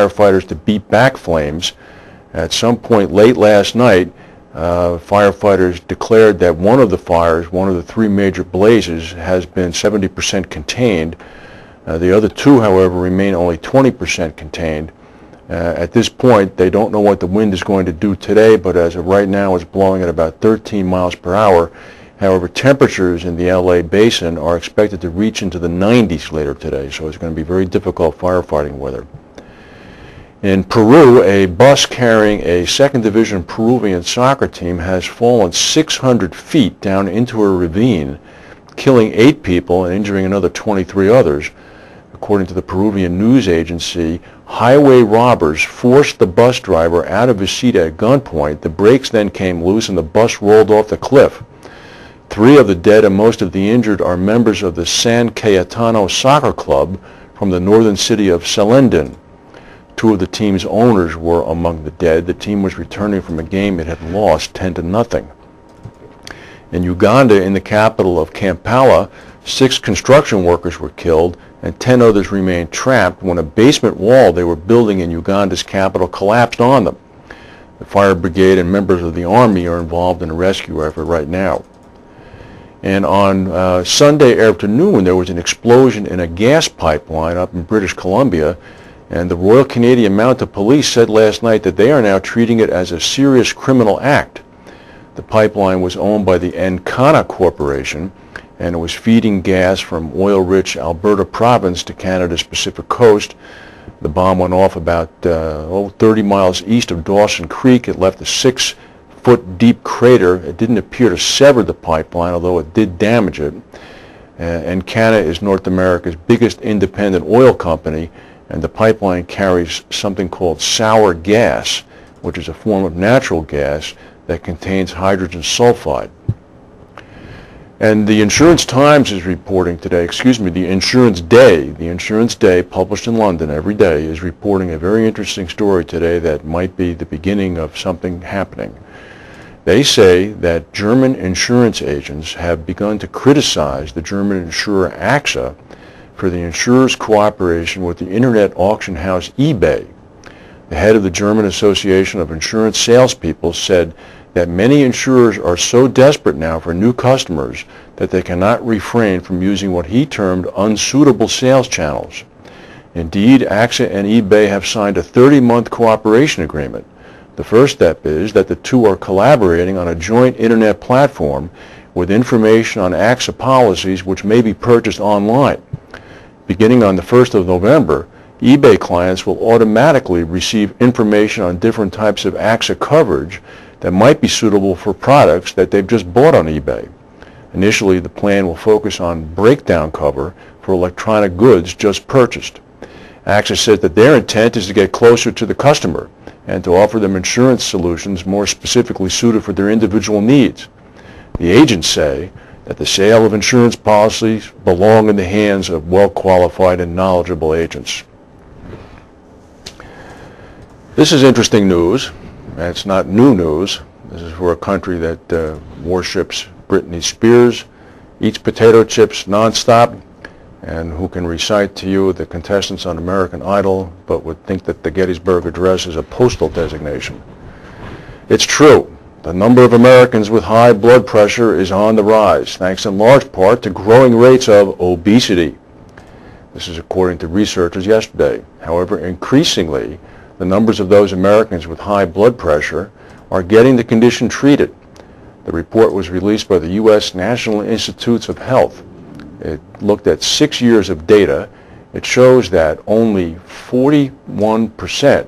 firefighters to beat back flames. At some point late last night, firefighters declared that one of the fires, one of the three major blazes, has been 70% contained. The other two, however, remain only 20% contained. At this point, they don't know what the wind is going to do today, but as of right now, it's blowing at about 13 miles per hour. However, temperatures in the LA basin are expected to reach into the 90s later today, so it's going to be very difficult firefighting weather. In Peru, a bus carrying a second division Peruvian soccer team has fallen 600 feet down into a ravine, killing 8 people and injuring another 23 others. According to the Peruvian news agency, highway robbers forced the bus driver out of his seat at gunpoint. The brakes then came loose and the bus rolled off the cliff. 3 of the dead and most of the injured are members of the San Cayetano Soccer Club from the northern city of Salendin. 2 of the team's owners were among the dead. The team was returning from a game it had lost 10-0. In Uganda, in the capital of Kampala, 6 construction workers were killed and 10 others remained trapped when a basement wall they were building in Uganda's capital collapsed on them. The fire brigade and members of the army are involved in a rescue effort right now. And on Sunday afternoon, there was an explosion in a gas pipeline up in British Columbia, and the Royal Canadian Mounted Police said last night that they are now treating it as a serious criminal act. The pipeline was owned by the Encana Corporation, and it was feeding gas from oil-rich Alberta province to Canada's Pacific coast. The bomb went off about 30 miles east of Dawson Creek. It left a 6-foot deep crater. It didn't appear to sever the pipeline, although it did damage it. Encana is North America's biggest independent oil company, and the pipeline carries something called sour gas, which is a form of natural gas that contains hydrogen sulfide. And the Insurance Times is reporting today, the Insurance Day published in London every day, is reporting a very interesting story today that might be the beginning of something happening. They say that German insurance agents have begun to criticize the German insurer AXA for the insurer's cooperation with the internet auction house eBay. The head of the German Association of Insurance Salespeople said that many insurers are so desperate now for new customers that they cannot refrain from using what he termed unsuitable sales channels. Indeed, AXA and eBay have signed a 30-month cooperation agreement. The first step is that the two are collaborating on a joint internet platform with information on AXA policies which may be purchased online. Beginning on the 1st of November, eBay clients will automatically receive information on different types of AXA coverage that might be suitable for products that they've just bought on eBay. Initially, the plan will focus on breakdown cover for electronic goods just purchased. AXA says that their intent is to get closer to the customer and to offer them insurance solutions more specifically suited for their individual needs. The agents say that the sale of insurance policies belong in the hands of well-qualified and knowledgeable agents. This is interesting news. It's not new news. This is for a country that worships Britney Spears, eats potato chips nonstop, and who can recite to you the contestants on American Idol, but would think that the Gettysburg Address is a postal designation. It's true. The number of Americans with high blood pressure is on the rise, thanks in large part to growing rates of obesity. This is according to researchers yesterday. However, increasingly, the numbers of those Americans with high blood pressure are getting the condition treated. The report was released by the U.S. National Institutes of Health. It looked at 6 years of data. It shows that only 41%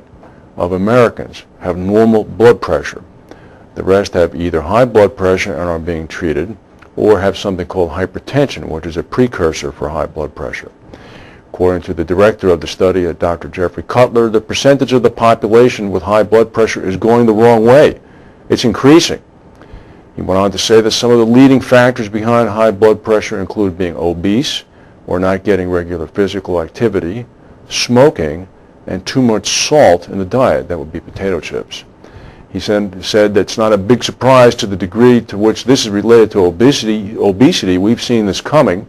of Americans have normal blood pressure. The rest have either high blood pressure and are being treated, or have something called hypertension, which is a precursor for high blood pressure. According to the director of the study, Dr. Jeffrey Cutler, the percentage of the population with high blood pressure is going the wrong way. It's increasing. He went on to say that some of the leading factors behind high blood pressure include being obese or not getting regular physical activity, smoking, and too much salt in the diet. That would be potato chips. He said that it's not a big surprise to the degree to which this is related to obesity. We've seen this coming.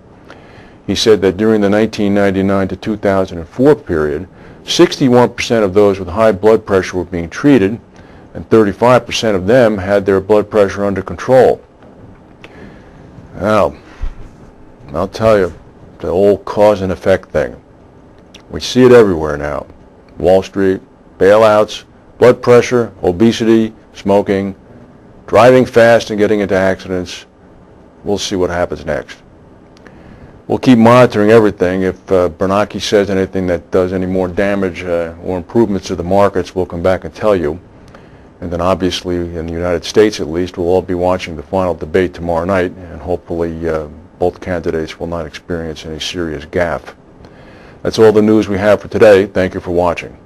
He said that during the 1999 to 2004 period, 61% of those with high blood pressure were being treated, and 35% of them had their blood pressure under control. Now, I'll tell you, the old cause and effect thing. We see it everywhere now. Wall Street, bailouts, blood pressure, obesity, smoking, driving fast and getting into accidents. We'll see what happens next. We'll keep monitoring everything. If Bernanke says anything that does any more damage or improvements to the markets, we'll come back and tell you. And then obviously, in the United States at least, we'll all be watching the final debate tomorrow night, and hopefully both candidates will not experience any serious gaffe. That's all the news we have for today. Thank you for watching.